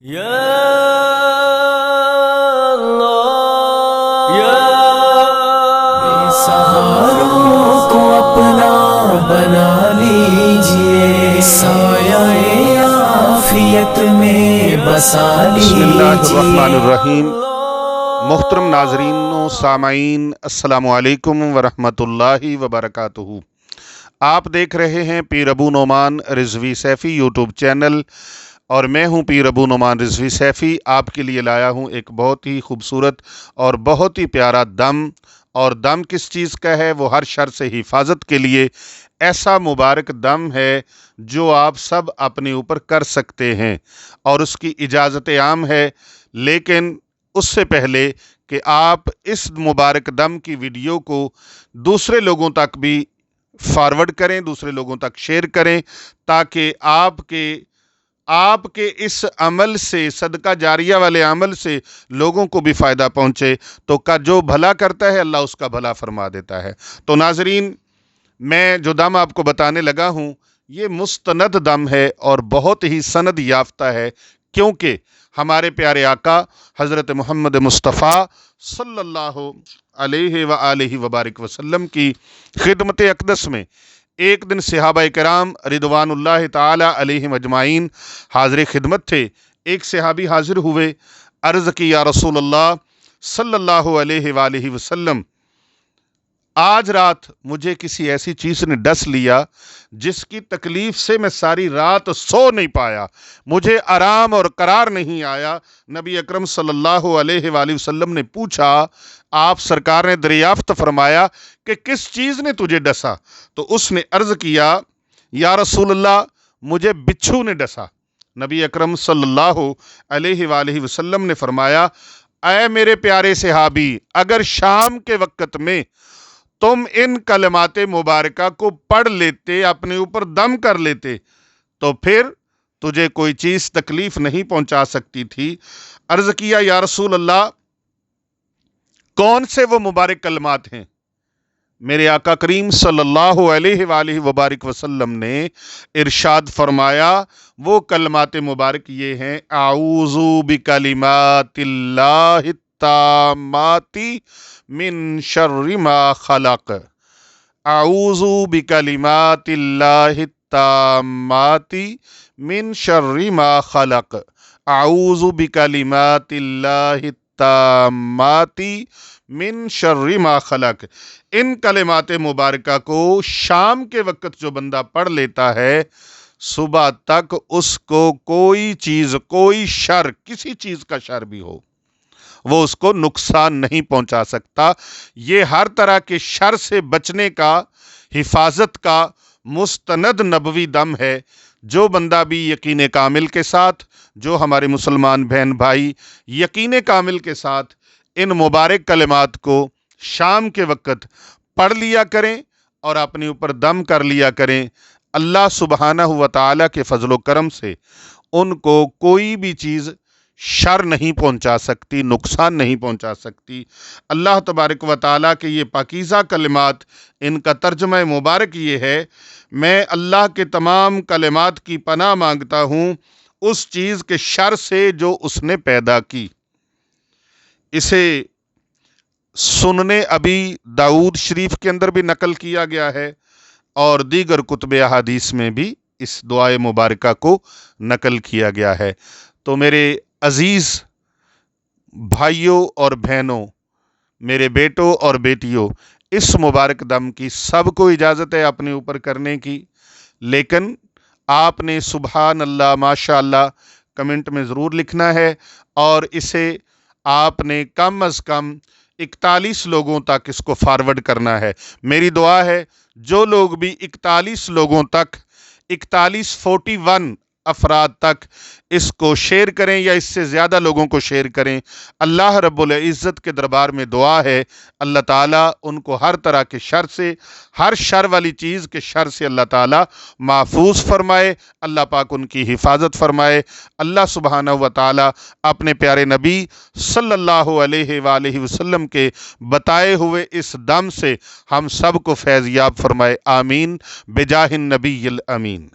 یا اللہ یا سہاروں کو اپنا بنا لیجئے، سایہ عافیت میں بسا بسم اللہ الرحمن لیجئے۔ الرحیم۔ محترم ناظرین و سامعین، السلام علیکم ورحمۃ اللہ وبرکاتہ۔ آپ دیکھ رہے ہیں پیر ابو نعمان رضوی سیفی یوٹیوب چینل، اور میں ہوں پیر ابو نعمان رضوی سیفی۔ آپ کے لیے لایا ہوں ایک بہت ہی خوبصورت اور بہت ہی پیارا دم، اور دم کس چیز کا ہے؟ وہ ہر شر سے حفاظت کے لیے ایسا مبارک دم ہے جو آپ سب اپنے اوپر کر سکتے ہیں، اور اس کی اجازت عام ہے۔ لیکن اس سے پہلے کہ آپ اس مبارک دم کی ویڈیو کو دوسرے لوگوں تک بھی فارورڈ کریں، دوسرے لوگوں تک شیئر کریں، تاکہ آپ کے اس عمل سے، صدقہ جاریہ والے عمل سے لوگوں کو بھی فائدہ پہنچے، تو جو بھلا کرتا ہے اللہ اس کا بھلا فرما دیتا ہے۔ تو ناظرین، میں جو دم آپ کو بتانے لگا ہوں یہ مستند دم ہے اور بہت ہی سند یافتہ ہے، کیونکہ ہمارے پیارے آقا حضرت محمد مصطفیٰ صلی اللہ علیہ وآلہ وبارک وسلم کی خدمت اقدس میں ایک دن صحابہ کرام رضوان اللہ تعالی علیہم اجمعین حاضر خدمت تھے۔ ایک صحابی حاضر ہوئے، عرض کی یا رسول اللہ صلی اللہ علیہ وآلہ وسلم، آج رات مجھے کسی ایسی چیز نے ڈس لیا جس کی تکلیف سے میں ساری رات سو نہیں پایا، مجھے آرام اور قرار نہیں آیا۔ نبی اکرم صلی اللہ علیہ وآلہ وسلم نے پوچھا، آپ سرکار نے دریافت فرمایا کہ کس چیز نے تجھے ڈسا؟ تو اس نے عرض کیا، یا رسول اللہ مجھے بچھو نے ڈسا۔ نبی اکرم صلی اللہ علیہ وآلہ وسلم نے فرمایا، اے میرے پیارے صحابی، اگر شام کے وقت میں تم ان کلمات مبارکہ کو پڑھ لیتے، اپنے اوپر دم کر لیتے، تو پھر تجھے کوئی چیز تکلیف نہیں پہنچا سکتی تھی۔ عرض کیا، یا رسول اللہ کون سے وہ مبارک کلمات ہیں؟ میرے آقا کریم صلی اللہ علیہ وآلہ وبارک وسلم نے ارشاد فرمایا، وہ کلمات مبارک یہ ہیں، اعوذ بکلمات اللہ التامات من شر ما خلق، اعوذ بکلمات اللہ التامات من شر ما خلق، اعوذ بکلمات اللہ التامات من شر ما خلق۔ ان کلمات مبارکہ کو شام کے وقت جو بندہ پڑھ لیتا ہے، صبح تک اس کو کوئی چیز، کوئی شر، کسی چیز کا شر بھی ہو، وہ اس کو نقصان نہیں پہنچا سکتا۔ یہ ہر طرح کے شر سے بچنے کا، حفاظت کا مستند نبوی دم ہے۔ جو بندہ بھی یقین کامل کے ساتھ، جو ہمارے مسلمان بہن بھائی یقین کامل کے ساتھ ان مبارک کلمات کو شام کے وقت پڑھ لیا کریں اور اپنے اوپر دم کر لیا کریں، اللہ سبحانہ و تعالیٰ کے فضل و کرم سے ان کو کوئی بھی چیز شر نہیں پہنچا سکتی، نقصان نہیں پہنچا سکتی۔ اللہ تبارک و تعالیٰ کے یہ پاکیزہ کلمات، ان کا ترجمہ مبارک یہ ہے، میں اللہ کے تمام کلمات کی پناہ مانگتا ہوں اس چیز کے شر سے جو اس نے پیدا کی۔ اسے سنن ابی داؤد شریف کے اندر بھی نقل کیا گیا ہے، اور دیگر کتب احادیث میں بھی اس دعائے مبارکہ کو نقل کیا گیا ہے۔ تو میرے عزیز بھائیوں اور بہنوں، میرے بیٹوں اور بیٹیوں، اس مبارک دم کی سب کو اجازت ہے اپنے اوپر کرنے کی، لیکن آپ نے سبحان اللہ، ماشاء اللہ کمنٹ میں ضرور لکھنا ہے، اور اسے آپ نے کم از کم 41 لوگوں تک اس کو فارورڈ کرنا ہے۔ میری دعا ہے جو لوگ بھی 41 لوگوں تک، 41 افراد تک اس کو شیئر کریں یا اس سے زیادہ لوگوں کو شیئر کریں، اللہ رب العزت کے دربار میں دعا ہے اللہ تعالیٰ ان کو ہر طرح کے شر سے، ہر شر والی چیز کے شر سے اللہ تعالیٰ محفوظ فرمائے، اللہ پاک ان کی حفاظت فرمائے۔ اللہ سبحانہ و تعالیٰ اپنے پیارے نبی صلی اللہ علیہ وآلہ وسلم کے بتائے ہوئے اس دم سے ہم سب کو فیض یاب فرمائے، آمین بجاہ النبی الامین۔